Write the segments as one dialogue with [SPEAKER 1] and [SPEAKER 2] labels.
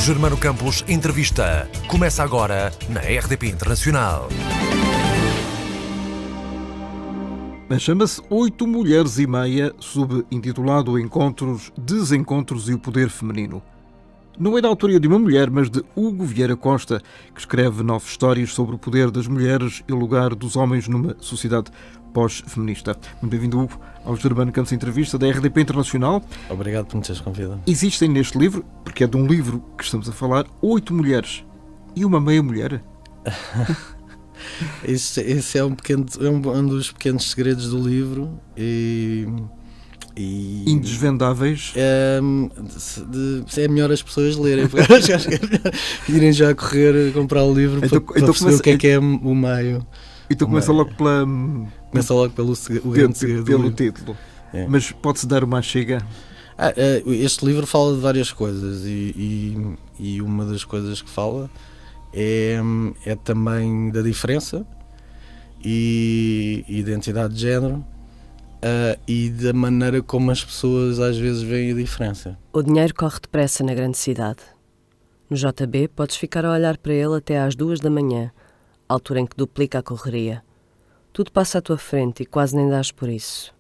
[SPEAKER 1] Germano Campos Entrevista. Começa agora na RDP Internacional.
[SPEAKER 2] Chama-se 8 Mulheres e Meia, subintitulado Encontros, Desencontros e o Poder Feminino. Não é da autoria de uma mulher, mas de Hugo Vieira Costa, que escreve 9 histórias sobre o poder das mulheres e o lugar dos homens numa sociedade pós-feminista. Muito bem-vindo, Hugo, ao Germano Campos Entrevista da RDP Internacional.
[SPEAKER 3] Obrigado por me teres convidado.
[SPEAKER 2] Existem neste livro, porque é de um livro que estamos a falar, 8 mulheres e uma meia mulher.
[SPEAKER 3] Esse é um dos pequenos segredos do livro e
[SPEAKER 2] indesvendáveis.
[SPEAKER 3] É melhor as pessoas lerem, porque acho que é melhor irem já correr comprar o livro para perceber o que é o meio.
[SPEAKER 2] Então começa logo
[SPEAKER 3] pelo grande segredo
[SPEAKER 2] pelo título.
[SPEAKER 3] É.
[SPEAKER 2] Mas pode-se dar uma chega?
[SPEAKER 3] Este livro fala de várias coisas e uma das coisas que fala é também da diferença e identidade de género e da maneira como as pessoas às vezes veem a diferença.
[SPEAKER 4] O dinheiro corre depressa na grande cidade. No JB podes ficar a olhar para ele até às 2 da manhã, altura em que duplica a correria. Tudo passa à tua frente e quase nem dás por isso.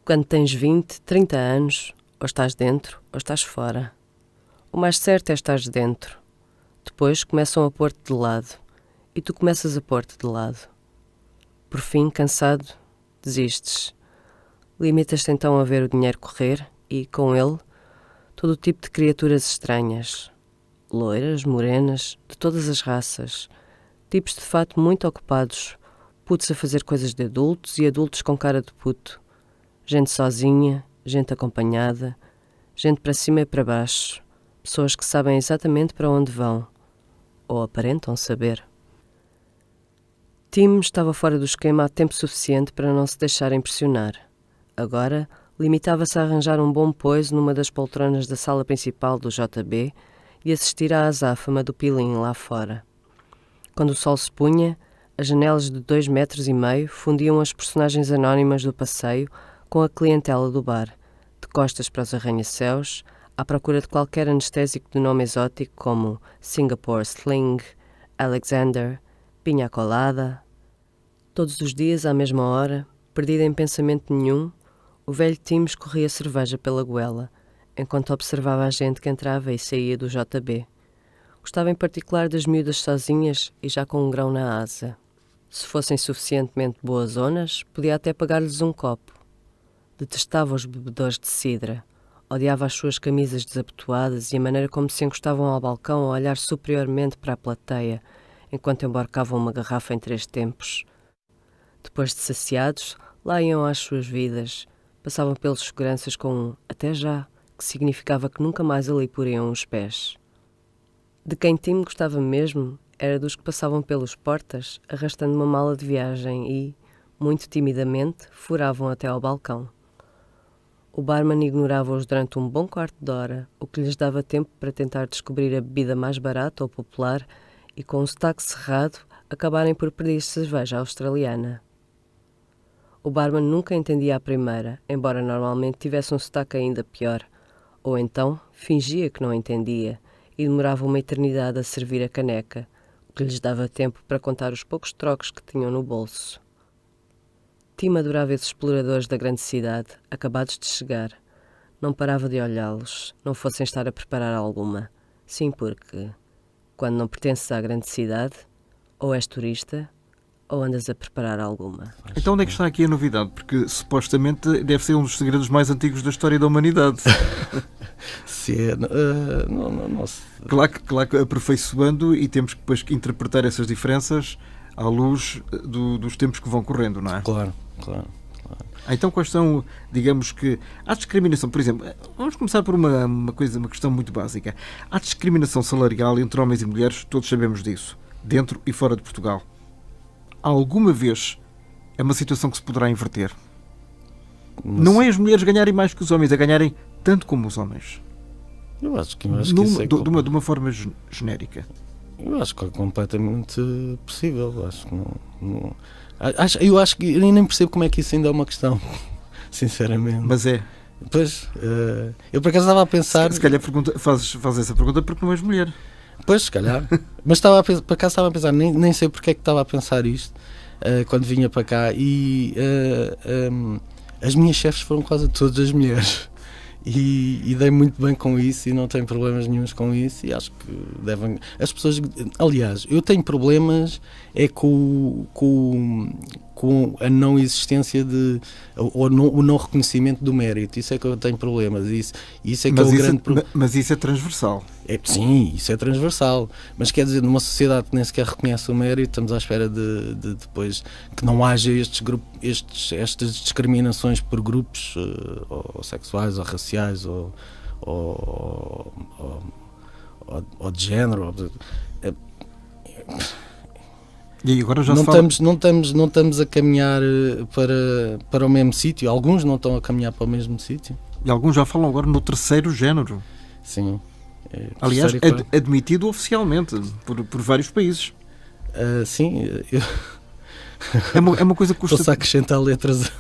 [SPEAKER 4] Quando tens 20, 30 anos, ou estás dentro ou estás fora. O mais certo é estares dentro. Depois começam a pôr-te de lado e tu começas a pôr-te de lado. Por fim, cansado, desistes. Limitas-te então a ver o dinheiro correr e, com ele, todo o tipo de criaturas estranhas. Loiras, morenas, de todas as raças. Tipos de fato muito ocupados, putos a fazer coisas de adultos e adultos com cara de puto. Gente sozinha, gente acompanhada, gente para cima e para baixo. Pessoas que sabem exatamente para onde vão. Ou aparentam saber. Tim estava fora do esquema há tempo suficiente para não se deixar impressionar. Agora, limitava-se a arranjar um bom poiso numa das poltronas da sala principal do JB e assistir à azáfama do pilim lá fora. Quando o sol se punha, as janelas de 2,5 metros fundiam as personagens anónimas do passeio com a clientela do bar, de costas para os arranha-céus, à procura de qualquer anestésico de nome exótico como Singapore Sling, Alexander, Pinha Colada. Todos os dias, à mesma hora, perdido em pensamento nenhum, o velho Tim escorria cerveja pela goela, enquanto observava a gente que entrava e saía do JB. Gostava em particular das miúdas sozinhas e já com um grão na asa. Se fossem suficientemente boas zonas, podia até pagar-lhes um copo. Detestava os bebedores de cidra. Odiava as suas camisas desabotoadas e a maneira como se encostavam ao balcão a olhar superiormente para a plateia, enquanto embarcavam uma garrafa em 3 tempos. Depois de saciados, lá iam às suas vidas. Passavam pelos seguranças com um "até já", que significava que nunca mais ali poriam os pés. De quem Tim gostava mesmo era dos que passavam pelos portas, arrastando uma mala de viagem e, muito timidamente, furavam até ao balcão. O barman ignorava-os durante um bom quarto de hora, o que lhes dava tempo para tentar descobrir a bebida mais barata ou popular e, com um sotaque cerrado, acabarem por pedir cerveja australiana. O barman nunca entendia à primeira, embora normalmente tivesse um sotaque ainda pior, ou então fingia que não entendia e demorava uma eternidade a servir a caneca, o que lhes dava tempo para contar os poucos trocos que tinham no bolso. Tim adorava esses exploradores da grande cidade, acabados de chegar. Não parava de olhá-los, não fossem estar a preparar alguma. Sim, porque, quando não pertences à grande cidade, ou és turista, ou andas a preparar alguma.
[SPEAKER 2] Então onde é que está aqui a novidade? Porque supostamente deve ser um dos segredos mais antigos da história da humanidade.
[SPEAKER 3] Se é, não.
[SPEAKER 2] Claro que aperfeiçoando e temos que depois interpretar essas diferenças à luz dos tempos que vão correndo, não é?
[SPEAKER 3] Claro.
[SPEAKER 2] Então quais são, digamos que... Há discriminação, por exemplo, vamos começar por uma questão muito básica. Há discriminação salarial entre homens e mulheres, todos sabemos disso, dentro e fora de Portugal. Alguma vez é uma situação que se poderá inverter? Não é as mulheres ganharem mais que os homens, é ganharem tanto como os homens.
[SPEAKER 3] Eu acho que isso é
[SPEAKER 2] de uma forma genérica.
[SPEAKER 3] Eu acho que é completamente possível. Acho que eu acho que eu nem percebo como é que isso ainda é uma questão, sinceramente.
[SPEAKER 2] Mas é.
[SPEAKER 3] Pois, eu por acaso estava a pensar...
[SPEAKER 2] Se calhar fazes essa pergunta porque não és mulher.
[SPEAKER 3] Pois, se calhar. Mas por acaso estava a pensar, nem sei porque é que estava a pensar isto quando vinha para cá. E as minhas chefes foram quase todas as mulheres. E dei muito bem com isso e não tenho problemas nenhuns com isso, e acho que devem... As pessoas... Aliás, eu tenho problemas com a não existência ou o não reconhecimento do mérito. Isso é que eu tenho problemas. Isso é que é o grande problema.
[SPEAKER 2] Mas isso é transversal.
[SPEAKER 3] Sim, isso é transversal. Mas quer dizer, numa sociedade que nem sequer reconhece o mérito, estamos à espera de depois que não haja estas discriminações por grupos ou sexuais, ou raciais, ou de género.
[SPEAKER 2] E agora já
[SPEAKER 3] não estamos a caminhar para o mesmo sítio. Alguns não estão a caminhar para o mesmo sítio.
[SPEAKER 2] E alguns já falam agora no terceiro género.
[SPEAKER 3] Sim.
[SPEAKER 2] Aliás, admitido oficialmente por vários países.
[SPEAKER 3] Sim.
[SPEAKER 2] É uma coisa que custa...
[SPEAKER 3] Posso acrescentar letras...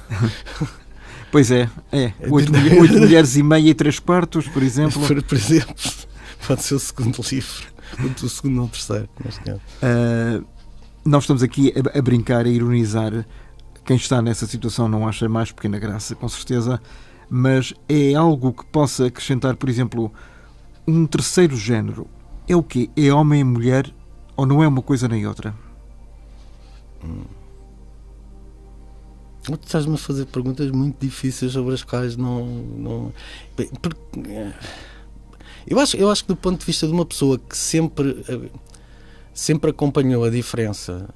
[SPEAKER 2] Pois é. 8 mulheres e meia e 3/4, por exemplo.
[SPEAKER 3] Por exemplo, pode ser o segundo livro. O segundo ou o terceiro.
[SPEAKER 2] Nós estamos aqui a brincar, a ironizar. Quem está nessa situação não acha mais pequena graça, com certeza. Mas é algo que possa acrescentar, por exemplo, um terceiro género. É o quê? É homem e mulher ou não é uma coisa nem outra?
[SPEAKER 3] Tu estás-me a fazer perguntas muito difíceis sobre as quais não... Eu acho que do ponto de vista de uma pessoa que sempre acompanhou a diferença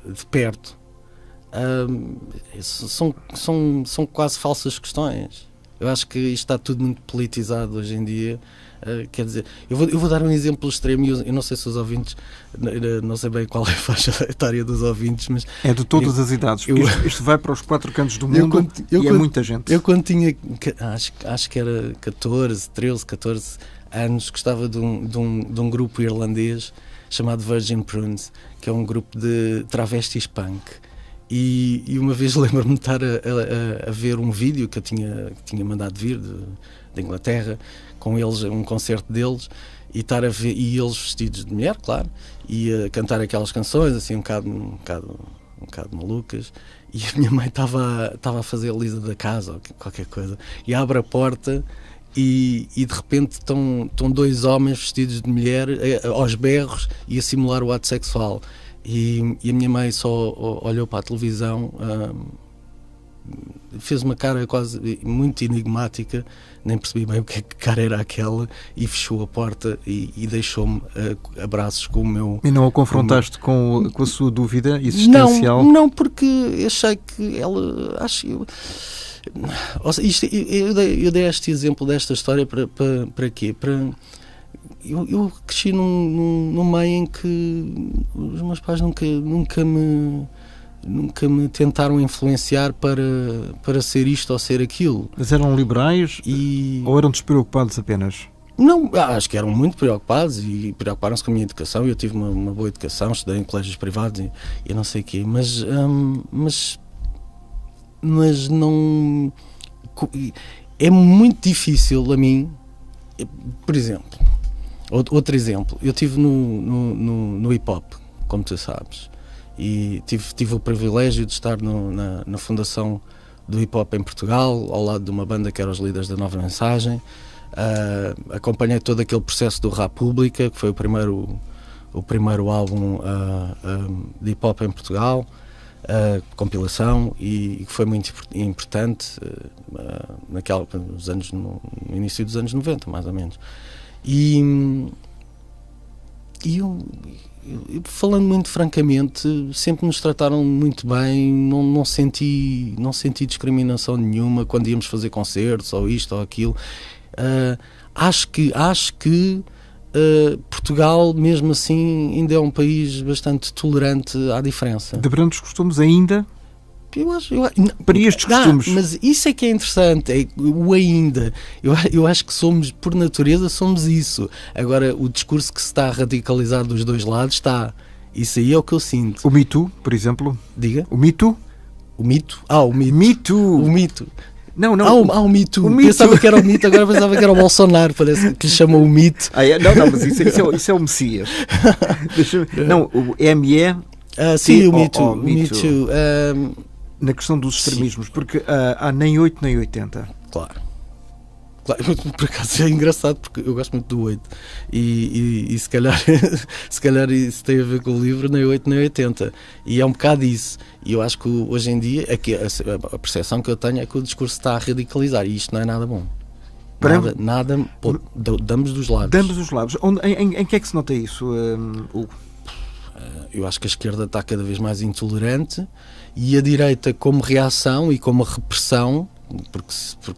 [SPEAKER 3] de perto, são quase falsas questões. Eu acho que isto está tudo muito politizado hoje em dia. Quer dizer, eu vou dar um exemplo extremo, e eu não sei se os ouvintes, não sei bem qual é a faixa etária dos ouvintes, mas...
[SPEAKER 2] É de todas as idades, isto vai para os 4 cantos do mundo é muita gente.
[SPEAKER 3] Eu quando tinha, acho que era 14 anos, gostava de um grupo irlandês chamado Virgin Prunes, que é um grupo de travestis punk. E uma vez lembro-me de estar a ver um vídeo que eu tinha mandado vir de Inglaterra, com eles, um concerto deles, e estar a ver, e eles vestidos de mulher, claro, e a cantar aquelas canções assim um bocado malucas, e a minha mãe estava a fazer a lisa da casa ou qualquer coisa, e abre a porta e de repente estão 2 homens vestidos de mulher aos berros e a simular o ato sexual. E a minha mãe só olhou para a televisão, fez uma cara quase muito enigmática, nem percebi bem o que cara era aquela, e fechou a porta e deixou-me abraços com o meu... E
[SPEAKER 2] não a confrontaste com a sua dúvida existencial?
[SPEAKER 3] Não, porque achei que ela... Eu dei este exemplo desta história para quê? Eu cresci num meio em que os meus pais nunca me tentaram influenciar para ser isto ou ser aquilo.
[SPEAKER 2] Mas eram liberais ou eram despreocupados apenas?
[SPEAKER 3] Não, acho que eram muito preocupados e preocuparam-se com a minha educação. Eu tive uma boa educação, estudei em colégios privados e não sei o quê, mas não... É muito difícil a mim, por exemplo... Outro exemplo, eu estive no hip-hop, como tu sabes, e tive o privilégio de estar na fundação do hip-hop em Portugal, ao lado de uma banda que era os Líderes da Nova Mensagem. Acompanhei todo aquele processo do República, que foi o primeiro álbum de hip-hop em Portugal, compilação, e que foi muito importante no início dos anos 90, mais ou menos. E eu, falando muito francamente, sempre nos trataram muito bem, não senti discriminação nenhuma quando íamos fazer concertos, ou isto ou aquilo. Acho que Portugal, mesmo assim, ainda é um país bastante tolerante à diferença.
[SPEAKER 2] De brandos costumes ainda? Para estes costumes.
[SPEAKER 3] Mas isso é que é interessante, o ainda. Eu acho que por natureza, somos isso. Agora, o discurso que se está a radicalizar dos dois lados está. Isso aí é o que eu sinto.
[SPEAKER 2] O Me Too, por exemplo?
[SPEAKER 3] Diga.
[SPEAKER 2] O Me Too?
[SPEAKER 3] O mito? O mito.
[SPEAKER 2] Me Too.
[SPEAKER 3] O mito.
[SPEAKER 2] Não,
[SPEAKER 3] O Me Too.
[SPEAKER 2] o Me
[SPEAKER 3] Pensava
[SPEAKER 2] Too.
[SPEAKER 3] que era o mito, agora pensava que era o Bolsonaro, parece que lhe chamam o mito.
[SPEAKER 2] Não, mas isso é o Messias. Não, o ME
[SPEAKER 3] Sim, o Me
[SPEAKER 2] o
[SPEAKER 3] Too.
[SPEAKER 2] Me
[SPEAKER 3] Me
[SPEAKER 2] Too.
[SPEAKER 3] Too.
[SPEAKER 2] na questão dos extremismos, porque há nem 8 nem 80.
[SPEAKER 3] Claro. Por acaso é engraçado porque eu gosto muito do 8 e se calhar isso tem a ver com o livro, nem 8 nem 80, e é um bocado isso. E eu acho que hoje em dia aqui, a percepção que eu tenho é que o discurso está a radicalizar e isto não é nada bom. Damos dos lados.
[SPEAKER 2] Damos os lados. Em que é que se nota isso, Hugo?
[SPEAKER 3] Eu acho que a esquerda está cada vez mais intolerante e a direita, como reação e como repressão, porque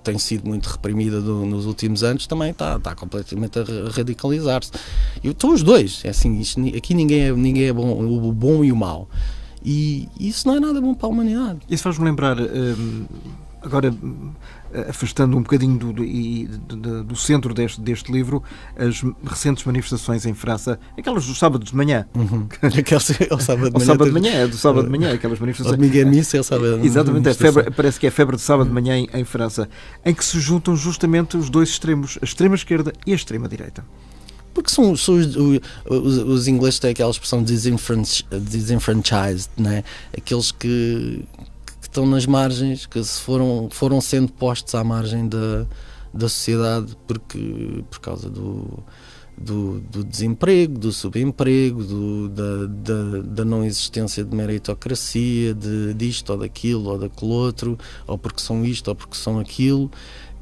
[SPEAKER 3] tem sido muito reprimida nos últimos anos, também está completamente a radicalizar-se. Estão os dois, é assim, aqui ninguém é bom, o bom e o mau. E isso não é nada bom para a humanidade.
[SPEAKER 2] Isso faz-me lembrar, agora afastando um bocadinho do centro deste livro, as recentes manifestações em França, aquelas dos sábados de manhã.
[SPEAKER 3] É o sábado
[SPEAKER 2] Do sábado de manhã, aquelas manifestações.
[SPEAKER 3] O domingo é missa, é o sábado.
[SPEAKER 2] Exatamente, parece que é febre de sábado de manhã em França, em que se juntam justamente os dois extremos, a extrema-esquerda e a extrema-direita.
[SPEAKER 3] Porque são os ingleses têm aquela expressão disenfranchised, né? Aqueles que estão nas margens, que se foram sendo postos à margem da sociedade por causa do desemprego, do subemprego, da não existência de meritocracia, disto ou daquilo ou daquele outro, ou porque são isto ou porque são aquilo.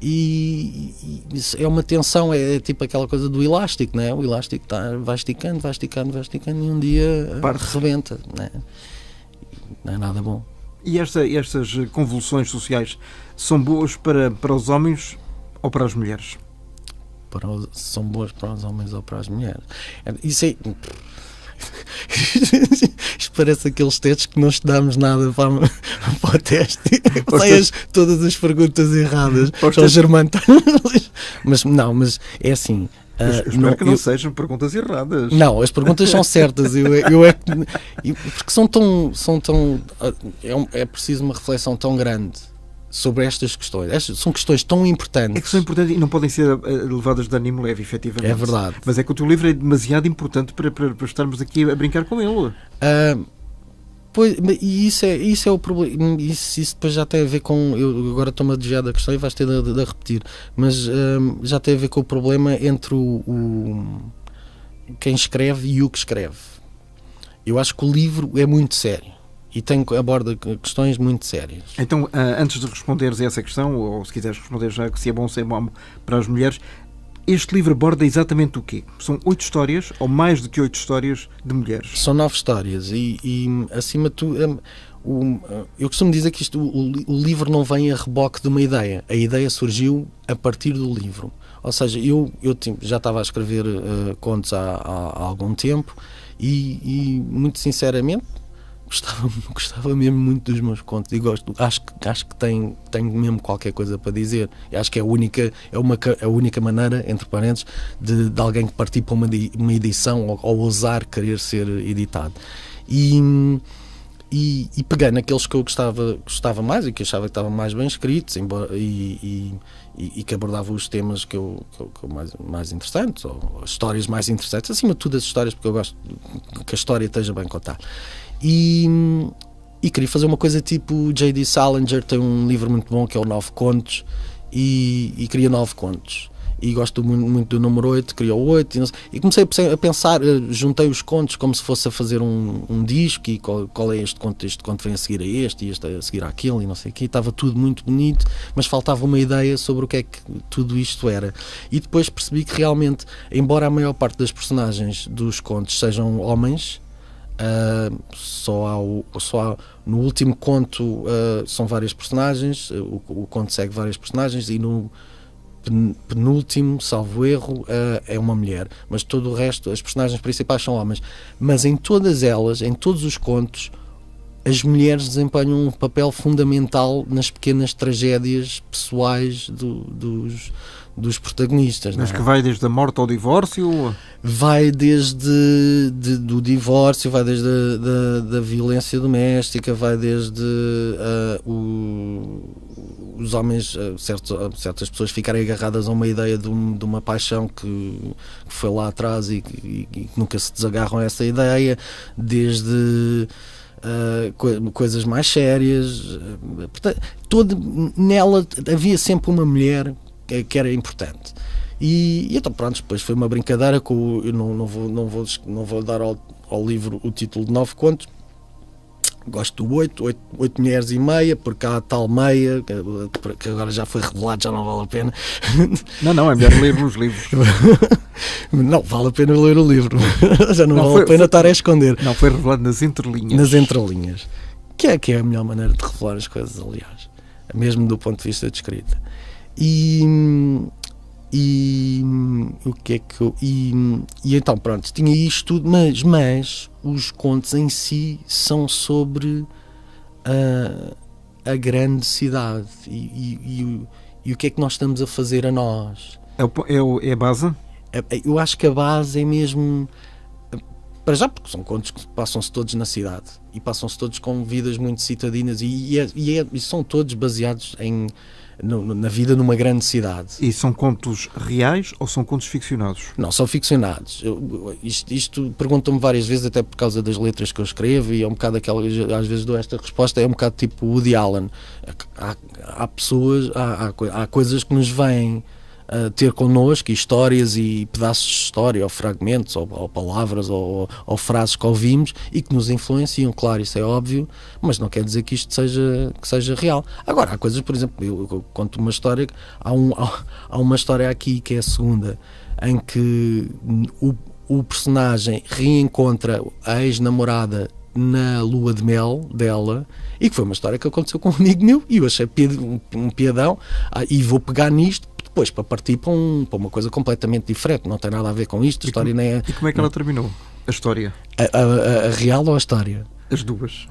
[SPEAKER 3] E é uma tensão, é tipo aquela coisa do elástico, né? O elástico vai esticando e um dia rebenta, né? Não é nada bom.
[SPEAKER 2] E estas convulsões sociais são boas para os homens ou para as mulheres?
[SPEAKER 3] São boas para os homens ou para as mulheres? Isso é... Isto parece aqueles testes que não estudámos nada para o teste. Saias todas as perguntas erradas. Só Germano. Mas é assim.
[SPEAKER 2] Espero que não sejam perguntas erradas.
[SPEAKER 3] Não, as perguntas são certas. Porque são tão é preciso uma reflexão tão grande sobre estas questões. São questões tão importantes.
[SPEAKER 2] É que são importantes e não podem ser levadas de ânimo leve, efetivamente.
[SPEAKER 3] É verdade.
[SPEAKER 2] Mas é que o teu livro é demasiado importante para estarmos aqui a brincar com ele.
[SPEAKER 3] Pois, e isso é o problema. Isso depois já tem a ver com... Eu agora estou-me a desviar da questão e vais ter de repetir. Mas já tem a ver com o problema entre quem escreve e o que escreve. Eu acho que o livro é muito sério. E aborda questões muito sérias.
[SPEAKER 2] Então, antes de responderes a essa questão, ou se quiseres responder já que se é bom ou se é mau para as mulheres, este livro aborda exatamente o quê? São 8 histórias, ou mais do que 8 histórias de mulheres?
[SPEAKER 3] São 9 histórias e acima de tudo, eu costumo dizer que o livro não vem a reboque de uma ideia. A ideia surgiu a partir do livro. Ou seja, eu já estava a escrever contos há algum tempo e muito sinceramente, gostava mesmo muito dos meus contos e gosto, acho que tenho mesmo qualquer coisa para dizer. Eu acho que é a única maneira, entre parênteses, de alguém que participa uma edição ou ousar querer ser editado. E peguei naqueles que eu gostava mais e que achava que estavam mais bem escritos e que abordavam os temas que eu mais interessantes, ou as histórias mais interessantes, acima de tudo as histórias, porque eu gosto que a história esteja bem contada. E queria fazer uma coisa tipo J.D. Salinger tem um livro muito bom que é o 9 Contos e queria 9 contos e gosto muito do número 8, queria o 8 e comecei a pensar, juntei os contos como se fosse a fazer um disco e qual é este conto vem a seguir a este e este a seguir àquele e não sei o que, estava tudo muito bonito, mas faltava uma ideia sobre o que é que tudo isto era. E depois percebi que realmente, embora a maior parte das personagens dos contos sejam homens, só há no último conto são várias personagens, o conto segue várias personagens e no penúltimo, salvo erro, é uma mulher, mas todo o resto, as personagens principais são homens, mas em todas elas, em todos os contos, as mulheres desempenham um papel fundamental nas pequenas tragédias pessoais dos protagonistas.
[SPEAKER 2] Mas que vai desde a morte ao divórcio?
[SPEAKER 3] Vai desde do divórcio, vai desde da violência doméstica, vai desde os homens, certas pessoas ficarem agarradas a uma ideia de uma paixão que foi lá atrás e que nunca se desagarram a essa ideia, desde coisas mais sérias. Portanto, nela havia sempre uma mulher que era importante. E então pronto, depois foi uma brincadeira com eu não vou dar ao livro o título de 9 contos. Gosto do 8 mulheres e meia, porque há a tal meia que agora já foi revelado, já não vale a pena.
[SPEAKER 2] Não, é melhor ler os livros.
[SPEAKER 3] Não, vale a pena ler o livro. Já não vale a pena estar a esconder.
[SPEAKER 2] Não, foi revelado nas entrelinhas.
[SPEAKER 3] Nas entrelinhas. Que é a melhor maneira de revelar as coisas, aliás. Mesmo do ponto de vista de escrita. E o que é que eu... E então, pronto, tinha isto tudo, mas os contos em si são sobre a grande cidade e o que é que nós estamos a fazer a nós.
[SPEAKER 2] É a base?
[SPEAKER 3] Eu acho que a base é mesmo... Para já, porque são contos que passam-se todos na cidade e passam-se todos com vidas muito citadinas e são todos baseados na vida numa grande cidade.
[SPEAKER 2] E são contos reais ou são contos ficcionados?
[SPEAKER 3] Não, são ficcionados. Isto perguntam-me várias vezes, até por causa das letras que eu escrevo, e é um bocado aquela, às vezes dou esta resposta, é um bocado tipo Woody Allen. Há pessoas, há coisas que nos vêm ter connosco, histórias e pedaços de história, ou fragmentos, ou palavras, ou frases que ouvimos e que nos influenciam, claro, isso é óbvio, mas não quer dizer que isto seja real. Agora, há coisas, por exemplo, eu conto uma história, há uma história aqui, que é a segunda, em que o personagem reencontra a ex-namorada na lua de mel dela, e que foi uma história que aconteceu com um amigo meu, e eu achei um piadão, e vou pegar nisto depois para partir para uma coisa completamente diferente, não tem nada a ver com isto.
[SPEAKER 2] E como é que ela terminou? A história?
[SPEAKER 3] A real ou a história?
[SPEAKER 2] As duas.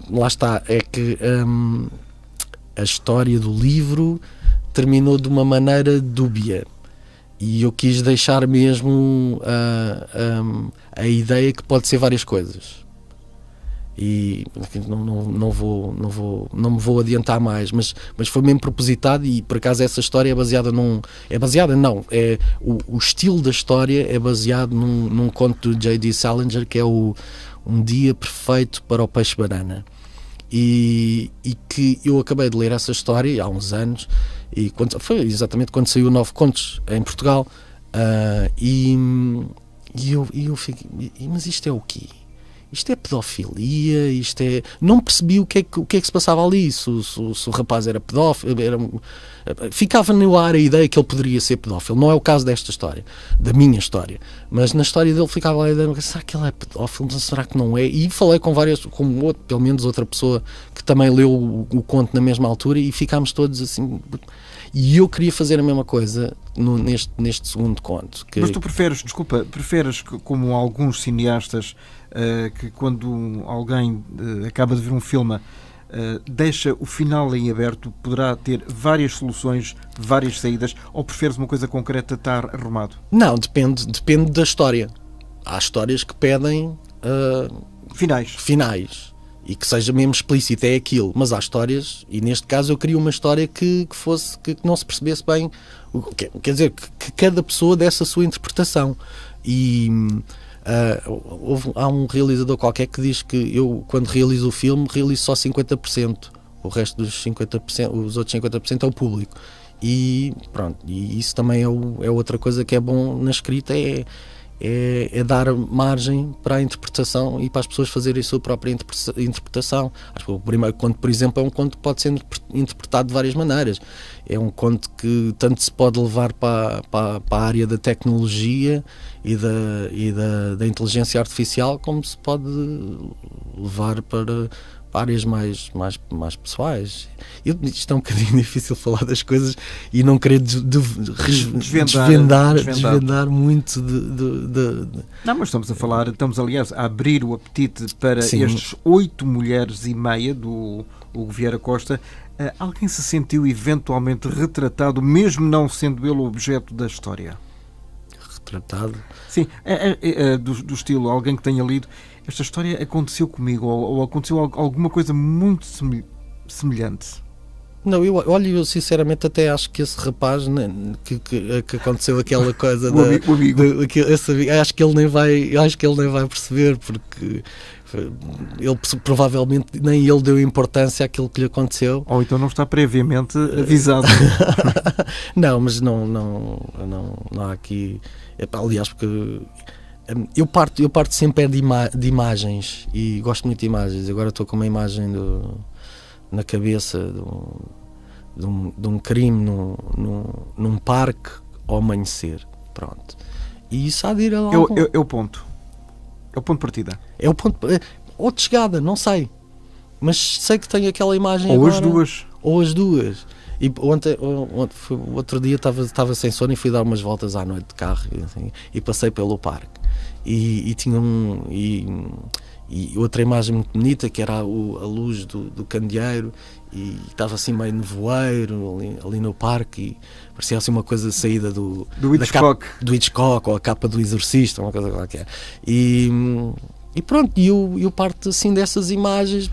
[SPEAKER 3] Lá está, é que a história do livro terminou de uma maneira dúbia, e eu quis deixar mesmo a ideia que pode ser várias coisas. E não me vou adiantar mais, mas foi mesmo propositado, e por acaso essa história é baseada o estilo da história é baseado num conto do J.D. Salinger, que é Um Dia Perfeito para o Peixe Banana, e que eu acabei de ler essa história há uns anos, e foi exatamente quando saiu o 9 Contos em Portugal, e eu fiquei, mas isto é o quê? Isto é pedofilia, não percebi o que é que se passava ali, se o rapaz era pedófilo, ficava no ar a ideia que ele poderia ser pedófilo. Não é o caso desta história, da minha história, mas na história dele ficava lá a ideia, será que ele é pedófilo, será que não é? E falei com pelo menos outra pessoa que também leu o conto na mesma altura, e ficámos todos assim. E eu queria fazer a mesma coisa neste segundo conto.
[SPEAKER 2] Mas tu preferes, como alguns cineastas, que quando alguém acaba de ver um filme, deixa o final em aberto, poderá ter várias soluções, várias saídas, ou preferes uma coisa concreta estar arrumado?
[SPEAKER 3] Não, depende da história. Há histórias que pedem finais. E que seja mesmo explícito, é aquilo. Mas há histórias, e neste caso eu queria uma história que não se percebesse bem, quer dizer, que cada pessoa desse a sua interpretação. E há um realizador qualquer que diz que eu, quando realizo o filme, realizo só 50%, o resto dos 50%, os outros 50% é o público. E pronto, e isso também é outra coisa que é bom na escrita, é dar margem para a interpretação e para as pessoas fazerem a sua própria interpretação. Acho que o primeiro conto, por exemplo, é um conto que pode ser interpretado de várias maneiras. É um conto que tanto se pode levar para a área da tecnologia e da inteligência artificial, como se pode levar para áreas mais pessoais. Isto é um bocadinho difícil falar das coisas e não querer desvendar muito
[SPEAKER 2] Não, mas estamos aliás a abrir o apetite para
[SPEAKER 3] Sim.
[SPEAKER 2] Estes 8 mulheres e meia do Hugo Vieira Costa. Alguém se sentiu eventualmente retratado, mesmo não sendo ele o objeto da história?
[SPEAKER 3] Retratado?
[SPEAKER 2] Sim, do estilo, alguém que tenha lido, esta história aconteceu comigo, ou aconteceu alguma coisa muito semelhante.
[SPEAKER 3] Não, eu sinceramente até acho que esse rapaz, né, que aconteceu aquela coisa
[SPEAKER 2] o amigo.
[SPEAKER 3] esse amigo, acho que ele nem vai perceber, porque ele provavelmente nem ele deu importância àquilo que lhe aconteceu.
[SPEAKER 2] Ou então não está previamente avisado.
[SPEAKER 3] Não, mas não há aqui. Aliás, porque eu parto sempre de imagens, e gosto muito de imagens. Agora estou com uma imagem na cabeça de um crime num parque ao amanhecer. Pronto. E isso há de ir a lá.
[SPEAKER 2] É o ponto. É o ponto de partida.
[SPEAKER 3] É o ponto. Ou de chegada, não sei. Mas sei que tenho aquela imagem
[SPEAKER 2] ou
[SPEAKER 3] agora.
[SPEAKER 2] Ou as duas.
[SPEAKER 3] E outro dia estava sem sono e fui dar umas voltas à noite de carro, assim, e passei pelo parque. E tinha e outra imagem muito bonita, que era a luz do candeeiro, e estava assim meio nevoeiro ali no parque, e parecia assim uma coisa saída do
[SPEAKER 2] Hitchcock.
[SPEAKER 3] Do Hitchcock, ou a capa do Exorcista, uma coisa qualquer. E pronto, eu parto assim dessas imagens.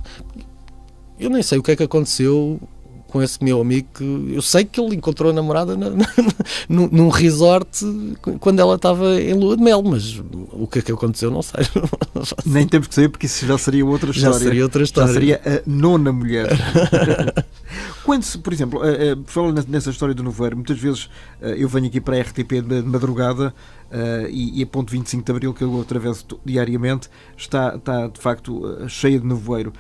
[SPEAKER 3] Eu nem sei o que é que aconteceu com esse meu amigo, que eu sei que ele encontrou a namorada num resort quando ela estava em lua de mel, mas o que é que aconteceu não sei.
[SPEAKER 2] Nem temos que saber, porque isso já seria outra história. Já seria a nona mulher. Quando se, por exemplo, falando nessa história do nevoeiro, muitas vezes eu venho aqui para a RTP de madrugada e a ponte 25 de Abril, que eu atravesso diariamente, está de facto cheia de nevoeiro.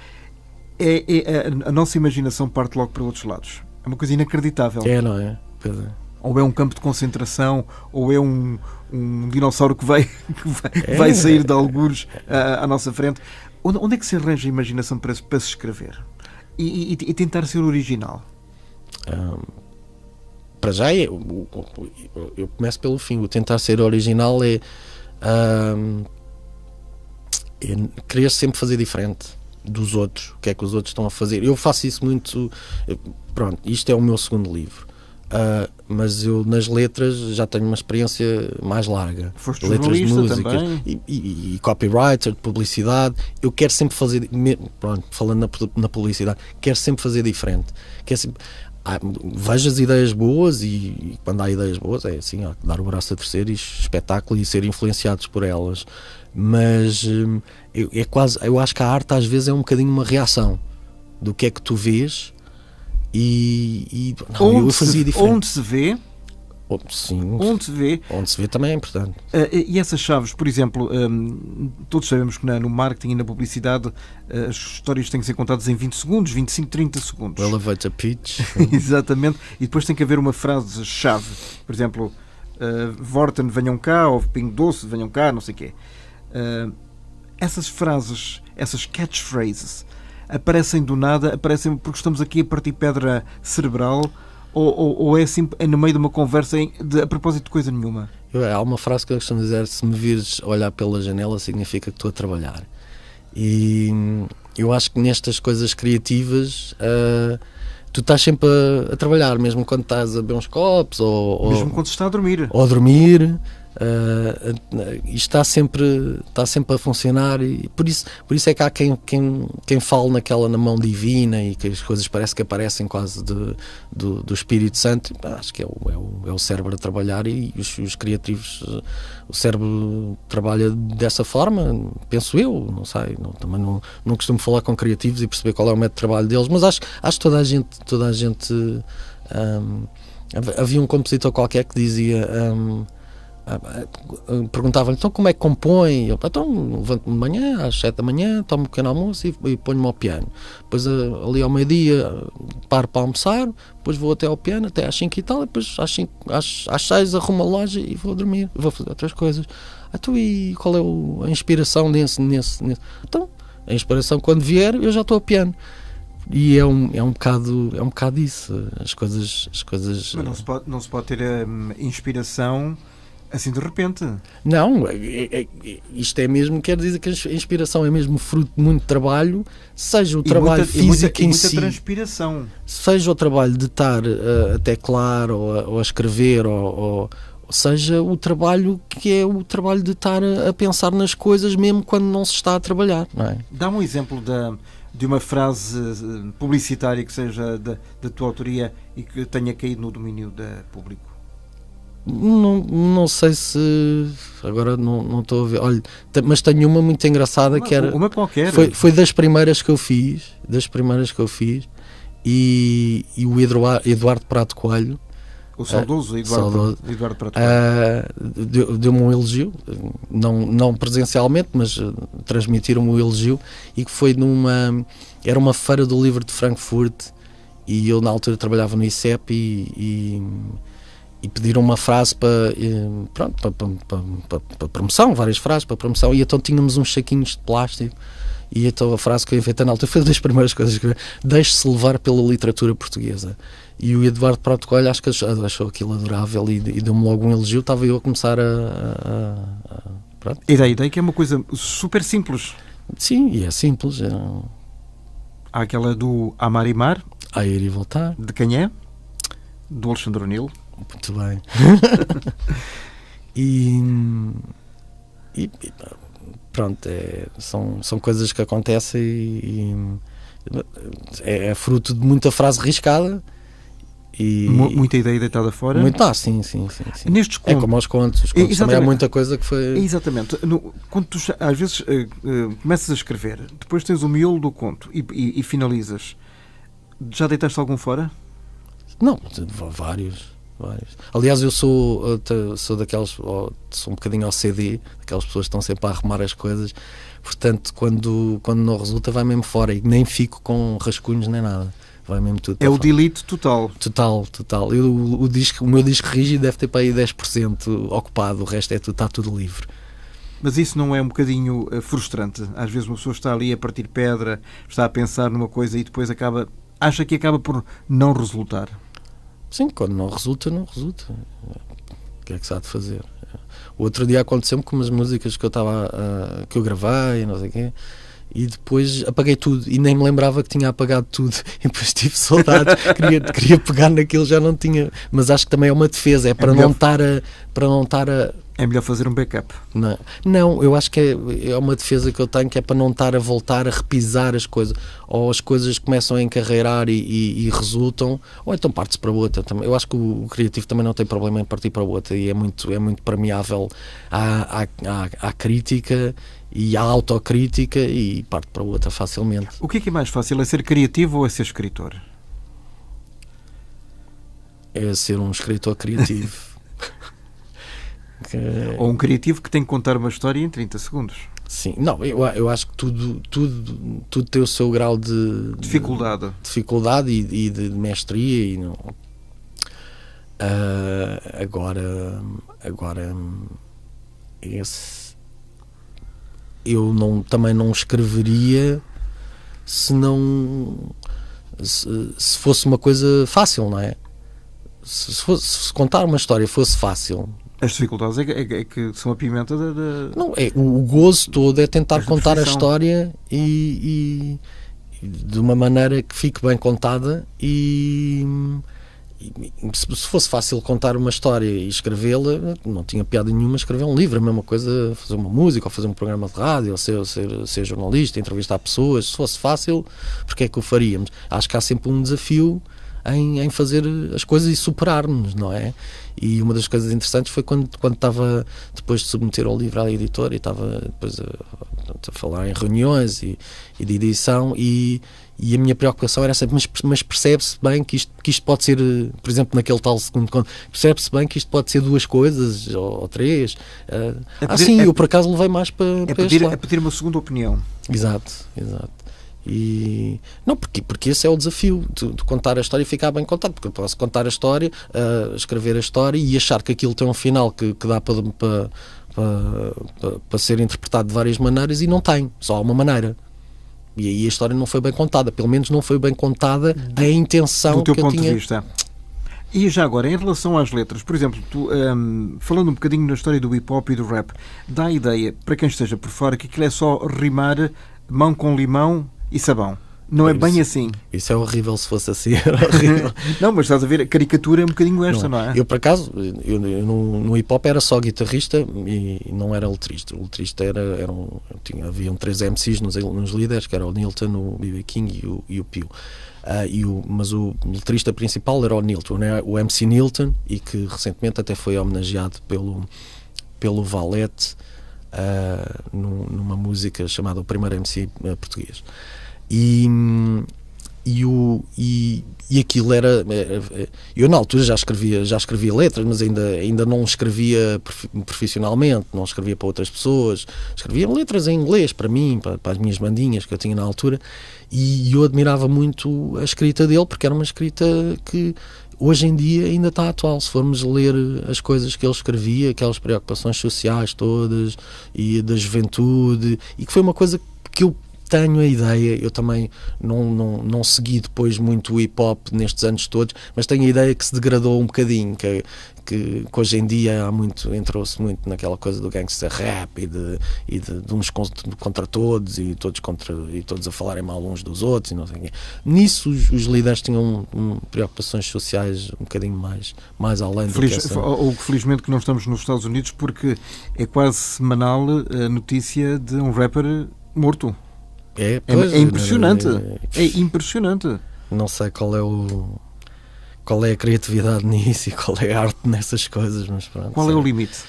[SPEAKER 2] A nossa imaginação parte logo para outros lados. É uma coisa inacreditável.
[SPEAKER 3] Não é? Pois é.
[SPEAKER 2] Ou é um campo de concentração, ou é um dinossauro que vai sair de algures à nossa frente. Onde é que se arranja a imaginação para se escrever? E tentar ser original?
[SPEAKER 3] Para já, eu começo pelo fim. O tentar ser original é querer sempre fazer diferente dos outros, o que é que os outros estão a fazer. Eu faço isso muito. Pronto, isto é o meu segundo livro, mas eu nas letras já tenho uma experiência mais larga.
[SPEAKER 2] Foste
[SPEAKER 3] letras de música
[SPEAKER 2] e
[SPEAKER 3] copywriter, de publicidade. Eu quero sempre fazer, pronto, falando na publicidade, quero sempre fazer diferente. Vejo as ideias boas, e quando há ideias boas é assim, dar o braço a torcer e espetáculo, e ser influenciados por elas. Mas eu acho que a arte às vezes é um bocadinho uma reação do que é que tu vês, eu fazia diferente.
[SPEAKER 2] Onde se vê?
[SPEAKER 3] Sim,
[SPEAKER 2] onde se vê
[SPEAKER 3] também é importante.
[SPEAKER 2] E essas chaves, por exemplo, todos sabemos que no marketing e na publicidade as histórias têm que ser contadas em 20 segundos, 25, 30 segundos.
[SPEAKER 3] Elevator pitch.
[SPEAKER 2] Exatamente. E depois tem que haver uma frase-chave. Por exemplo, Vorten, venham cá, ou Pingo Doce, venham cá, não sei o quê. Essas frases, essas catchphrases, aparecem do nada, aparecem porque estamos aqui a partir pedra cerebral, ou é assim no meio de uma conversa a propósito de coisa nenhuma?
[SPEAKER 3] Há uma frase que eu costumo dizer: se me vires olhar pela janela significa que estou a trabalhar. E eu acho que nestas coisas criativas tu estás sempre a trabalhar, mesmo quando estás a beber uns copos,
[SPEAKER 2] mesmo quando se está a dormir.
[SPEAKER 3] Ou a dormir. Isto está sempre a funcionar, e por isso é que há quem fale na mão divina, e que as coisas parece que aparecem quase do Espírito Santo. Acho que é o cérebro a trabalhar, e os criativos, o cérebro trabalha dessa forma, penso eu, não sei, também não costumo falar com criativos e perceber qual é o método de trabalho deles, mas acho que toda a gente havia um compositor qualquer que dizia, perguntavam-lhe, então como é que compõe? Eu, então levanto-me de manhã às 7 da manhã, tomo um pequeno almoço e ponho-me ao piano. Depois ali ao meio-dia paro para almoçar, depois vou até ao piano até às 5 e tal, e depois às 6 arrumo a loja e vou dormir, vou fazer outras coisas. Então, e qual é a inspiração nesse? Então, a inspiração, quando vier, eu já estou ao piano. E é um bocado isso. As coisas.
[SPEAKER 2] Mas não se pode ter inspiração assim de repente.
[SPEAKER 3] Não, isto é mesmo, quer dizer que a inspiração é mesmo fruto de muito trabalho, seja o trabalho físico em si,
[SPEAKER 2] muita transpiração,
[SPEAKER 3] seja o trabalho de estar a teclar ou a escrever, ou seja o trabalho que é o trabalho de estar a pensar nas coisas mesmo quando não se está a trabalhar, não é?
[SPEAKER 2] Dá um exemplo de uma frase publicitária que seja da tua autoria e que tenha caído no domínio da público?
[SPEAKER 3] Não sei se... Agora não estou a ver. Olha, mas tenho uma muito engraçada que era...
[SPEAKER 2] Uma qualquer.
[SPEAKER 3] Foi das primeiras que eu fiz. E o Eduardo Prato Coelho,
[SPEAKER 2] O saudoso Eduardo Prato Coelho,
[SPEAKER 3] deu-me um elogio, não presencialmente, mas transmitiram-me o elogio, e que foi era uma feira do livro de Frankfurt, e eu na altura trabalhava no ICEP e pediram uma frase para promoção, várias frases para promoção, e então tínhamos uns saquinhos de plástico, e então a frase que eu inventei na altura foi uma das primeiras coisas que eu deixe-se levar pela literatura portuguesa. E o Eduardo Prato Coelho acho que achou aquilo adorável e deu-me logo um elogio. Estava eu a começar pronto.
[SPEAKER 2] E daí que é uma coisa super simples.
[SPEAKER 3] Sim, e é simples.
[SPEAKER 2] Há aquela do Amar e Mar,
[SPEAKER 3] A Ir e Voltar.
[SPEAKER 2] de quem é? Do Alexandre O'Neill.
[SPEAKER 3] Muito bem. e pronto, são coisas que acontecem e é fruto de muita frase riscada. E
[SPEAKER 2] muita ideia deitada fora.
[SPEAKER 3] Sim.
[SPEAKER 2] Nestes contos,
[SPEAKER 3] é como aos contos. Os contos também há muita coisa que foi...
[SPEAKER 2] Exatamente. Quando tu, às vezes começas a escrever, depois tens o miolo do conto e finalizas. Já deitaste algum fora?
[SPEAKER 3] Não, vários. Aliás, eu sou daquelas, sou um bocadinho OCD, daquelas pessoas que estão sempre a arrumar as coisas, portanto quando não resulta vai mesmo fora e nem fico com rascunhos nem nada, vai mesmo tudo.
[SPEAKER 2] É o delete total.
[SPEAKER 3] Total. O meu disco rígido deve ter para aí 10% ocupado, o resto está tudo livre.
[SPEAKER 2] Mas isso não é um bocadinho frustrante? Às vezes uma pessoa está ali a partir pedra, está a pensar numa coisa e depois acha que acaba por não resultar.
[SPEAKER 3] Sim, quando não resulta, não resulta. O que é que se há de fazer? O outro dia aconteceu-me com umas músicas que eu gravei, não sei o quê, e depois apaguei tudo e nem me lembrava que tinha apagado tudo, e depois tive saudades, queria pegar naquilo, já não tinha, mas acho que também é uma defesa, é para não estar a
[SPEAKER 2] É melhor fazer um backup.
[SPEAKER 3] Não, eu acho que é uma defesa que eu tenho, que é para não estar a voltar a repisar as coisas, ou as coisas começam a encarreirar e resultam, ou então parte-se para outra. Eu acho que o criativo também não tem problema em partir para outra, e é muito permeável à crítica e à autocrítica, e parte para outra facilmente.
[SPEAKER 2] O que é mais fácil, é ser criativo ou é ser escritor?
[SPEAKER 3] É ser um escritor criativo.
[SPEAKER 2] Ou um criativo que tem que contar uma história em 30 segundos.
[SPEAKER 3] Sim, não, eu acho que tudo tem o seu grau de dificuldade e de mestria, e não... Agora eu também não escreveria se fosse uma coisa fácil, não é? Se contar uma história fosse fácil.
[SPEAKER 2] As dificuldades é que são a pimenta da...
[SPEAKER 3] Não, o gozo todo é tentar contar a história e de uma maneira que fique bem contada, e se fosse fácil contar uma história e escrevê-la, não tinha piada nenhuma escrever um livro. A mesma coisa fazer uma música, ou fazer um programa de rádio, ou ser jornalista, entrevistar pessoas. Se fosse fácil, porque é que o faríamos? Acho que há sempre um desafio em fazer as coisas e superar-nos, não é? E uma das coisas interessantes foi quando estava, depois de submeter o livro à editora, e estava depois a falar em reuniões e de edição, e a minha preocupação era sempre, mas percebe-se bem que isto pode ser, por exemplo, naquele tal segundo conto, percebe-se bem que isto pode ser duas coisas, ou três. Eu por acaso levei mais para este lado.
[SPEAKER 2] É pedir uma segunda opinião.
[SPEAKER 3] Exato. E não, porque esse é o desafio de contar a história e ficar bem contado, porque eu posso contar a história, escrever a história e achar que aquilo tem um final que dá para ser interpretado de várias maneiras, e não tem, só há uma maneira, e aí a história não foi bem contada, pelo menos não foi bem contada a intenção
[SPEAKER 2] do teu
[SPEAKER 3] que
[SPEAKER 2] ponto
[SPEAKER 3] eu tinha.
[SPEAKER 2] De vista. E já agora, em relação às letras, por exemplo, tu, falando um bocadinho na história do hip hop e do rap, dá a ideia, para quem esteja por fora, que aquilo é só rimar mão com limão e sabão. Não é bem assim.
[SPEAKER 3] Isso é horrível, se fosse assim, era horrível.
[SPEAKER 2] Não, mas estás a ver, a caricatura é um bocadinho esta, não é?
[SPEAKER 3] Eu, por acaso, eu no hip-hop era só guitarrista e não era letrista. O letrista haviam 3 MCs nos líderes, que era o Nilton, o B.B. King e o Pio. Mas o letrista principal era o Nilton, né? O MC Nilton, e que recentemente até foi homenageado pelo Valete numa música chamada O Primeiro MC Português. E aquilo era. Eu na altura já escrevia letras, mas ainda não escrevia profissionalmente, não escrevia para outras pessoas, escrevia letras em inglês para mim, para as minhas bandinhas que eu tinha na altura, e eu admirava muito a escrita dele, porque era uma escrita que hoje em dia ainda está atual. Se formos ler as coisas que ele escrevia, aquelas preocupações sociais todas e da juventude, e que foi uma coisa que eu tenho a ideia, eu também não segui depois muito o hip-hop nestes anos todos, mas tenho a ideia que se degradou um bocadinho, que hoje em dia entrou-se muito naquela coisa do gangster rap e de uns contra todos e todos a falarem mal uns dos outros e não sei o quê. Nisso os líderes tinham preocupações sociais um bocadinho mais além do que essa...
[SPEAKER 2] Ou felizmente que não estamos nos Estados Unidos, porque é quase semanal a notícia de um rapper morto. É impressionante. É impressionante.
[SPEAKER 3] Não sei qual é a criatividade nisso e qual é a arte nessas coisas, mas pronto.
[SPEAKER 2] Qual é o limite?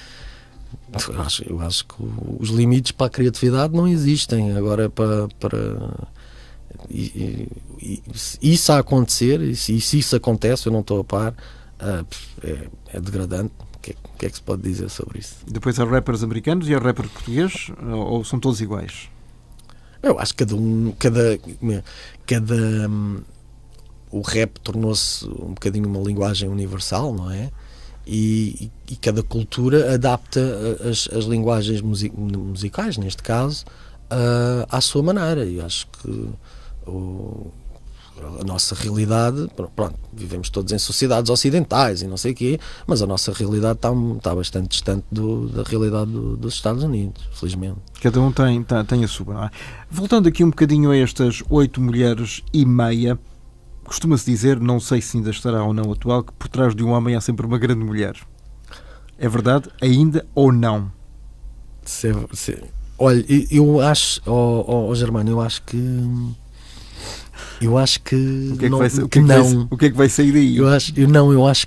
[SPEAKER 3] Eu acho que os limites para a criatividade não existem. Agora, isso a acontecer, e se isso acontece, eu não estou a par, é degradante. O que é que se pode dizer sobre isso?
[SPEAKER 2] Depois há rappers americanos e há rappers portugueses, ou são todos iguais?
[SPEAKER 3] Eu acho que o rap tornou-se um bocadinho uma linguagem universal, não é? E cada cultura adapta as linguagens musicais, neste caso, à sua maneira. E acho que a nossa realidade, pronto, vivemos todos em sociedades ocidentais e não sei o quê, mas a nossa realidade está bastante distante da realidade dos Estados Unidos, felizmente.
[SPEAKER 2] Cada um tem a sua, não é? Voltando aqui um bocadinho a estas 8 mulheres e meia, costuma-se dizer, não sei se ainda estará ou não atual, que por trás de um homem há sempre uma grande mulher. É verdade? Ainda ou não?
[SPEAKER 3] Olha, eu acho, Germano, eu acho que
[SPEAKER 2] o que é que vai sair daí?
[SPEAKER 3] Eu acho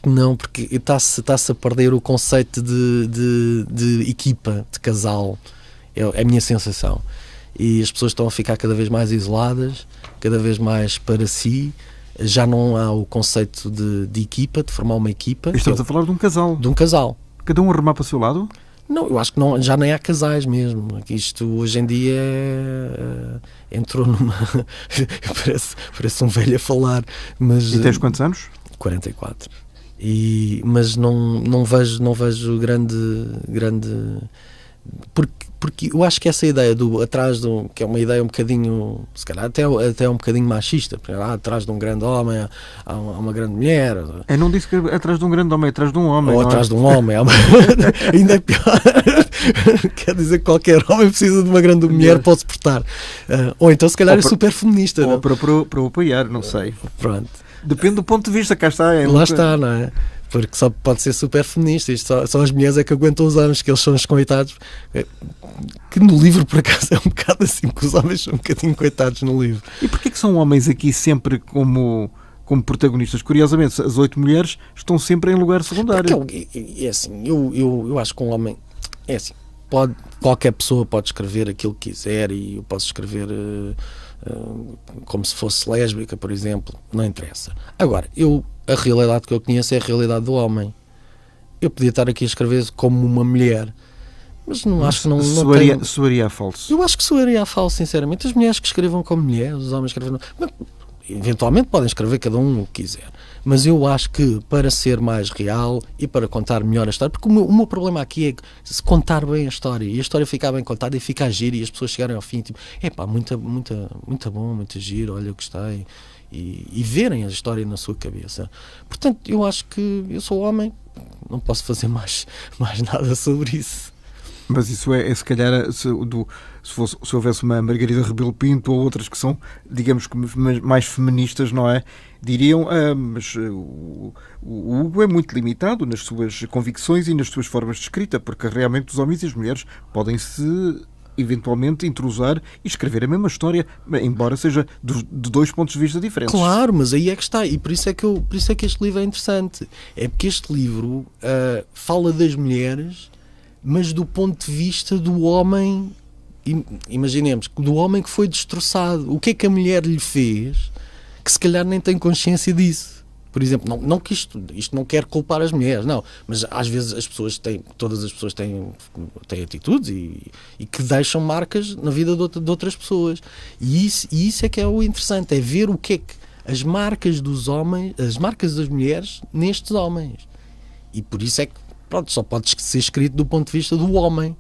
[SPEAKER 3] que não, porque está-se a perder o conceito de equipa, de casal. É a minha sensação. E as pessoas estão a ficar cada vez mais isoladas, cada vez mais para si. Já não há o conceito de equipa, de formar uma equipa.
[SPEAKER 2] Estamos a falar de um casal.
[SPEAKER 3] De um casal.
[SPEAKER 2] Cada um a remar para o seu lado?
[SPEAKER 3] Não, eu acho que não, já nem há casais mesmo. Isto hoje em dia entrou numa... parece um velho a falar. Mas,
[SPEAKER 2] e tens quantos anos?
[SPEAKER 3] 44. Mas não vejo grande... Porque eu acho que essa ideia que é uma ideia um bocadinho, se calhar até um bocadinho machista, porque atrás de um grande homem há uma grande mulher.
[SPEAKER 2] Eu não disse que atrás de um grande homem, é atrás de um homem.
[SPEAKER 3] Ou atrás de um homem. Ainda é pior. Quer dizer que qualquer homem precisa de uma grande mulher para o suportar. Ou então se calhar é super feminista.
[SPEAKER 2] Ou para o apoiar, não sei.
[SPEAKER 3] Pronto.
[SPEAKER 2] Depende do ponto de vista, cá está.
[SPEAKER 3] Lá está, não é? Porque só pode ser super feminista. Isto só as mulheres é que aguentam os homens, que eles são os coitados. Que no livro, por acaso, é um bocado assim, que os homens são um bocadinho coitados no livro.
[SPEAKER 2] E porquê que são homens aqui sempre como protagonistas? Curiosamente, as 8 mulheres estão sempre em lugar secundário.
[SPEAKER 3] Porque é assim, eu acho que um homem... É assim, qualquer pessoa pode escrever aquilo que quiser, e eu posso escrever... como se fosse lésbica, por exemplo, não interessa. Agora, a realidade que eu conheço é a realidade do homem. Eu podia estar aqui a escrever como uma mulher, mas acho que não
[SPEAKER 2] soaria a falso.
[SPEAKER 3] Eu acho que soaria a falso, sinceramente. As mulheres que escrevam como mulheres, os homens que escrevam... Eventualmente podem escrever cada um o que quiser, mas eu acho que para ser mais real e para contar melhor a história, porque o meu problema aqui é que se contar bem a história e a história ficar bem contada e ficar giro e as pessoas chegarem ao fim tipo, muito bom, muito giro, olha, eu gostei, e verem a história na sua cabeça. Portanto, eu acho que eu sou homem, não posso fazer mais nada sobre isso.
[SPEAKER 2] Mas isso se calhar, se houvesse uma Margarida Rebelo Pinto ou outras que são, digamos que mais feministas, não é? Diriam, mas o Hugo é muito limitado nas suas convicções e nas suas formas de escrita, porque realmente os homens e as mulheres podem-se eventualmente intrusar e escrever a mesma história, embora seja de dois pontos de vista diferentes.
[SPEAKER 3] Claro, mas aí é que está, e por isso é que este livro é interessante. É porque este livro fala das mulheres, mas do ponto de vista do homem, imaginemos, do homem que foi destroçado. O que é que a mulher lhe fez que se calhar nem tem consciência disso? Por exemplo, não que isto não quer culpar as mulheres, não, mas às vezes todas as pessoas têm atitudes e que deixam marcas na vida de outras pessoas. E isso é que é o interessante, é ver o que é que as marcas dos homens, as marcas das mulheres nestes homens. E por isso é que, pronto, só pode ser escrito do ponto de vista do homem.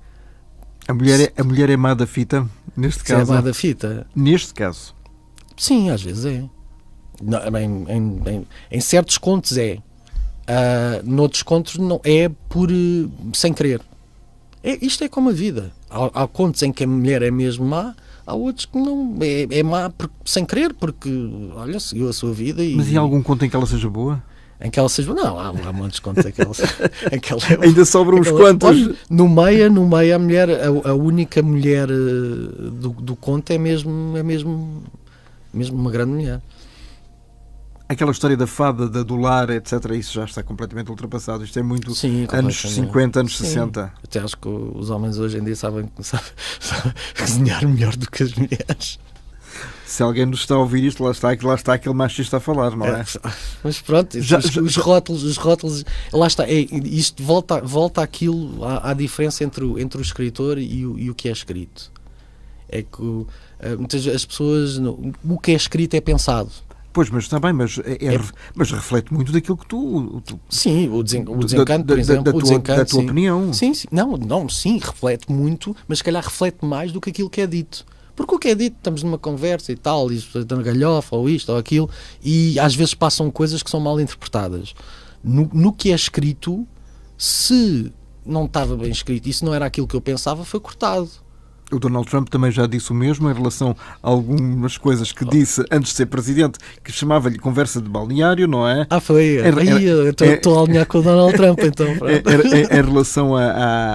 [SPEAKER 2] A mulher é má da fita, neste caso.
[SPEAKER 3] É má da fita?
[SPEAKER 2] Neste caso.
[SPEAKER 3] Sim, às vezes é. Não, em certos contos é. Noutros contos não é por sem querer. Isto é como a vida. Há contos em que a mulher é mesmo má, há outros que não. É má sem querer, porque olha, seguiu a sua vida.
[SPEAKER 2] Mas e há algum conto em que ela seja boa?
[SPEAKER 3] Em que ela seja. Não, há muitos contos em que ela
[SPEAKER 2] ainda sobram uns quantos.
[SPEAKER 3] Olha, no meio a mulher, a única mulher do conto é mesmo uma grande mulher.
[SPEAKER 2] Aquela história da fada, do lar, etc., isso já está completamente ultrapassado. Isto é muito anos 50, anos 60.
[SPEAKER 3] Até acho que os homens hoje em dia sabem cozinhar melhor do que as mulheres.
[SPEAKER 2] Se alguém nos está a ouvir isto, lá está aquele machista a falar, não é?
[SPEAKER 3] Mas pronto, os rótulos, lá está. Isto volta àquilo, à diferença entre o escritor e o que é escrito. É que muitas as pessoas, o que é escrito é pensado.
[SPEAKER 2] Pois, mas está bem, mas reflete muito daquilo que tu
[SPEAKER 3] sim, o desencanto, por exemplo,
[SPEAKER 2] da tua opinião.
[SPEAKER 3] Sim, sim, reflete muito, mas se calhar reflete mais do que aquilo que é dito. Porque o que é dito, estamos numa conversa e tal, e está na galhofa, ou isto, ou aquilo, e às vezes passam coisas que são mal interpretadas. No que é escrito, se não estava bem escrito e se não era aquilo que eu pensava, foi cortado.
[SPEAKER 2] O Donald Trump também já disse o mesmo em relação a algumas coisas que disse antes de ser presidente, que chamava-lhe conversa de balneário, não é?
[SPEAKER 3] Foi. Estou a alinhar com o Donald Trump, então.
[SPEAKER 2] Em relação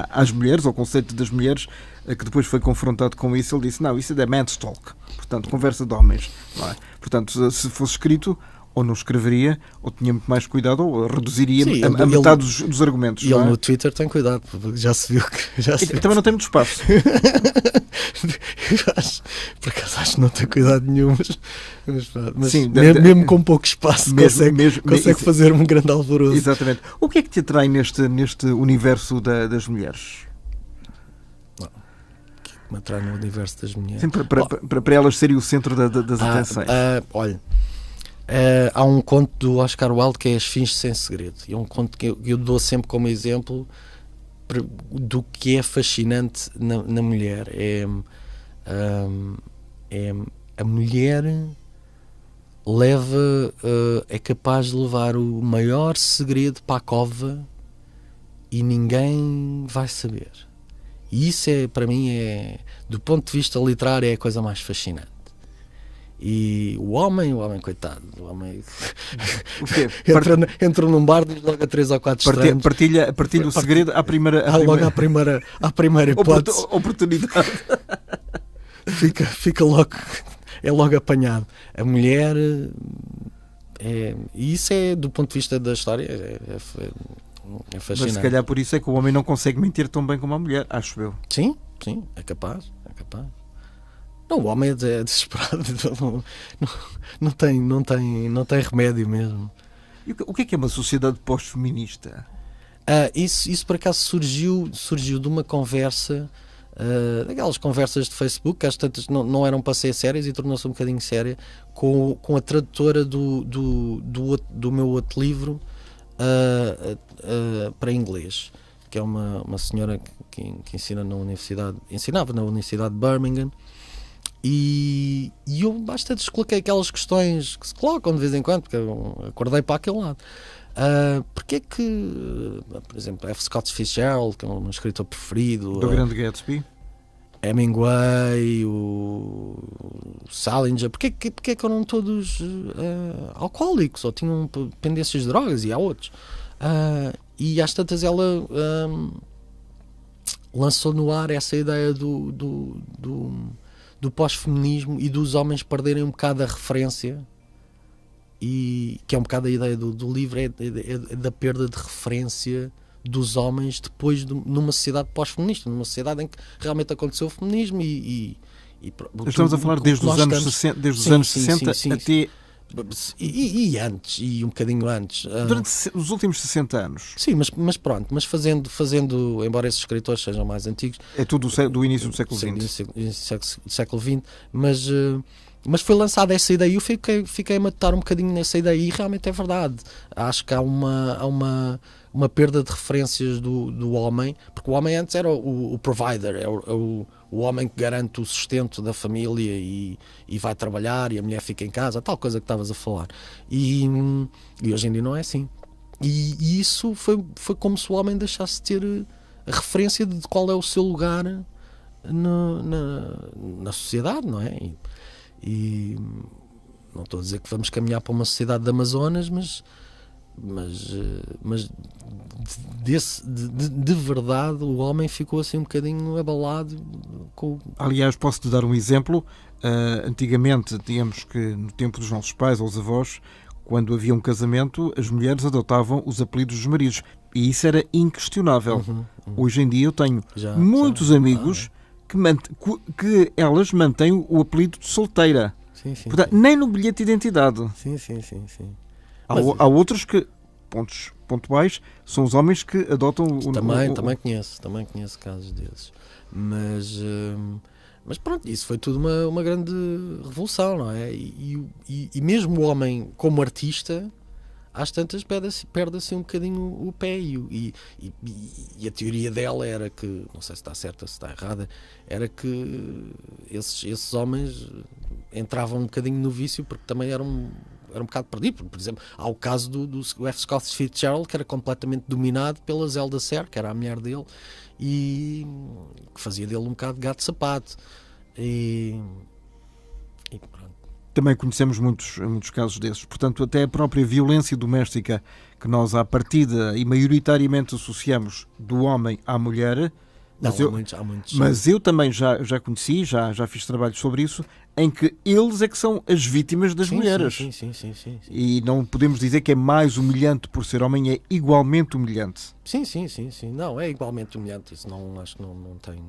[SPEAKER 2] às mulheres, ao conceito das mulheres, que depois foi confrontado com isso, ele disse, não, isso é man's talk, portanto, conversa de homens, não é? Portanto, se fosse escrito, ou não escreveria, ou tinha muito mais cuidado, ou reduziria a metade dos argumentos.
[SPEAKER 3] E ele no Twitter tem cuidado, porque já se viu que...
[SPEAKER 2] Também não tem muito espaço.
[SPEAKER 3] Por acaso acho que não tem cuidado nenhum, mas sim, mesmo com pouco espaço consegue fazer um grande alvoroço.
[SPEAKER 2] Exatamente. O que é que te atrai neste universo das mulheres?
[SPEAKER 3] O que me atrai no universo das mulheres?
[SPEAKER 2] Sim, para elas serem o centro das atenções.
[SPEAKER 3] Olha, há um conto do Oscar Wilde que é As Fins Sem Segredo, e é um conto que eu dou sempre como exemplo do que é fascinante na mulher. A mulher é capaz de levar o maior segredo para a cova e ninguém vai saber. E isso para mim do ponto de vista literário, é a coisa mais fascinante. E o homem, coitado,
[SPEAKER 2] o quê?
[SPEAKER 3] Entra num bar, diz logo a 3 ou 4 estranhos.
[SPEAKER 2] Partilha o segredo à primeira
[SPEAKER 3] hipótese.
[SPEAKER 2] Oportunidade.
[SPEAKER 3] Fica logo, é logo apanhado. A mulher, e isso do ponto de vista da história, é fascinante.
[SPEAKER 2] Mas se calhar por isso é que o homem não consegue mentir tão bem como a mulher, acho eu.
[SPEAKER 3] Sim, é capaz. Não, o homem é desesperado, não tem remédio mesmo.
[SPEAKER 2] E o que é uma sociedade pós-feminista?
[SPEAKER 3] Isso por acaso surgiu de uma conversa, daquelas conversas de Facebook, que às tantas não eram para ser sérias e tornou-se um bocadinho séria, com a tradutora do meu outro livro para inglês, que é uma senhora que ensinava na Universidade de Birmingham. E eu bastante coloquei aquelas questões que se colocam de vez em quando, porque eu acordei para aquele lado. Porque é que, por exemplo, F. Scott Fitzgerald, que é um escritor preferido,
[SPEAKER 2] Do Grande Gatsby.
[SPEAKER 3] Hemingway, o Salinger, porque é que eram todos alcoólicos ou tinham pendências de drogas, e há outros. E às tantas ela lançou no ar essa ideia do pós-feminismo e dos homens perderem um bocado a referência, e que é um bocado a ideia do livro, é da perda de referência dos homens depois numa sociedade pós-feminista, numa sociedade em que realmente aconteceu o feminismo
[SPEAKER 2] Estamos a falar desde os anos 60, desde os anos 60 até...
[SPEAKER 3] E antes, e um bocadinho antes.
[SPEAKER 2] Durante os últimos 60 anos.
[SPEAKER 3] Sim, mas pronto, mas fazendo, embora esses escritores sejam mais antigos...
[SPEAKER 2] É tudo do início do século XX.
[SPEAKER 3] Do século XX, mas foi lançada essa ideia e eu fiquei a matutar um bocadinho nessa ideia, e realmente é verdade. Acho que há uma perda de referências do homem, porque o homem antes era o provider, é o homem que garante o sustento da família e vai trabalhar, e a mulher fica em casa, tal coisa que estavas a falar. E hoje em dia não é assim. E isso foi como se o homem deixasse de ter a referência de qual é o seu lugar na sociedade, não é? E não estou a dizer que vamos caminhar para uma sociedade de Amazonas, mas de verdade o homem ficou assim um bocadinho abalado
[SPEAKER 2] Aliás, posso-te dar um exemplo. Antigamente, digamos que no tempo dos nossos pais ou os avós, quando havia um casamento, as mulheres adotavam os apelidos dos maridos, e isso era inquestionável. Hoje em dia eu tenho muitos amigos que elas mantêm o apelido de solteira.
[SPEAKER 3] Sim.
[SPEAKER 2] Portanto, nem no bilhete de identidade.
[SPEAKER 3] Sim.
[SPEAKER 2] Há outros que, pontos pontuais, são os homens que adotam
[SPEAKER 3] Também conheço casos desses. Mas pronto, isso foi tudo uma grande revolução, não é? E mesmo o homem, como artista, às tantas perde assim um bocadinho o pé, e a teoria dela era que, não sei se está certa, se está errada, era que esses homens entravam um bocadinho no vício porque também eram um bocado perdido. Por exemplo, há o caso do F. Scott Fitzgerald, que era completamente dominado pela Zelda Serra, que era a mulher dele, e que fazia dele um bocado de gato de sapato. E pronto.
[SPEAKER 2] Também conhecemos muitos casos desses. Portanto, até a própria violência doméstica que nós à partida e maioritariamente associamos do homem à mulher.
[SPEAKER 3] Há muitos.
[SPEAKER 2] Mas eu também já conheci, já fiz trabalhos sobre isso, em que eles é que são as vítimas das mulheres.
[SPEAKER 3] Sim.
[SPEAKER 2] E não podemos dizer que é mais humilhante por ser homem, é igualmente humilhante.
[SPEAKER 3] Sim. Não, é igualmente humilhante. Isso não, acho que não tem...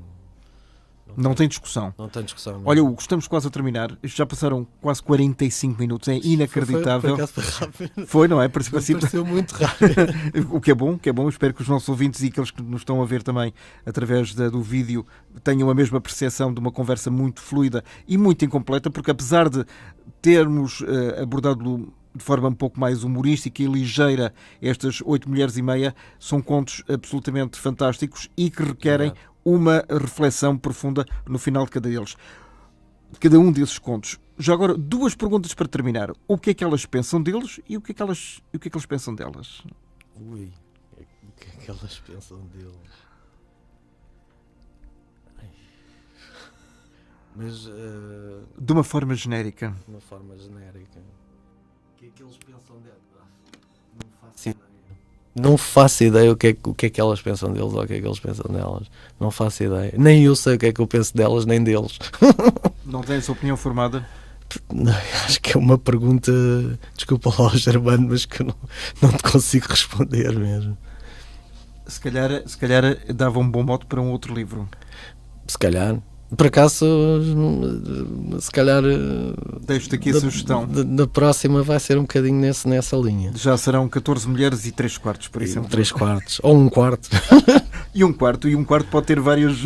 [SPEAKER 2] Não tem discussão.
[SPEAKER 3] Não tem discussão. Não.
[SPEAKER 2] Olha, Hugo, estamos quase a terminar. Isto já passaram quase 45 minutos. É inacreditável.
[SPEAKER 3] Foi rápido.
[SPEAKER 2] Foi, não é? Pareceu
[SPEAKER 3] muito rápido.
[SPEAKER 2] O que é bom. Espero que os nossos ouvintes e aqueles que nos estão a ver também através do vídeo tenham a mesma percepção de uma conversa muito fluida e muito incompleta, porque apesar de termos abordado de forma um pouco mais humorística e ligeira estas 8 mulheres e meia, são contos absolutamente fantásticos e que requerem uma reflexão profunda no final de cada um desses contos. Já agora, 2 perguntas para terminar. O que é que elas pensam deles e o que é que eles pensam delas?
[SPEAKER 3] O que é que elas pensam deles? Mas
[SPEAKER 2] de uma forma genérica.
[SPEAKER 3] O que é que eles pensam deles? Não faço ideia o que é que elas pensam deles ou o que é que eles pensam delas. Não faço ideia. Nem eu sei o que é que eu penso delas nem deles.
[SPEAKER 2] Não tens opinião formada?
[SPEAKER 3] Não, acho que é uma pergunta, desculpa lá, Germano, mas que eu não te consigo responder mesmo.
[SPEAKER 2] Se calhar dava um bom mote para um outro livro.
[SPEAKER 3] Se calhar. Por acaso, se calhar...
[SPEAKER 2] Deixo-te aqui a sugestão.
[SPEAKER 3] Na próxima vai ser um bocadinho nessa linha.
[SPEAKER 2] Já serão 14 mulheres e 3/4, por exemplo.
[SPEAKER 3] 3/4. Ou 1/4.
[SPEAKER 2] E um quarto pode ter várias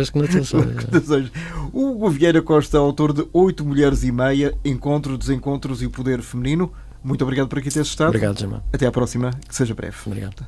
[SPEAKER 3] conotações.
[SPEAKER 2] O Hugo Vieira Costa, autor de 8 mulheres e meia, Encontro, Desencontros e o Poder Feminino. Muito obrigado por aqui teres estado.
[SPEAKER 3] Obrigado, Gemma.
[SPEAKER 2] Até à próxima, que seja breve.
[SPEAKER 3] Obrigado.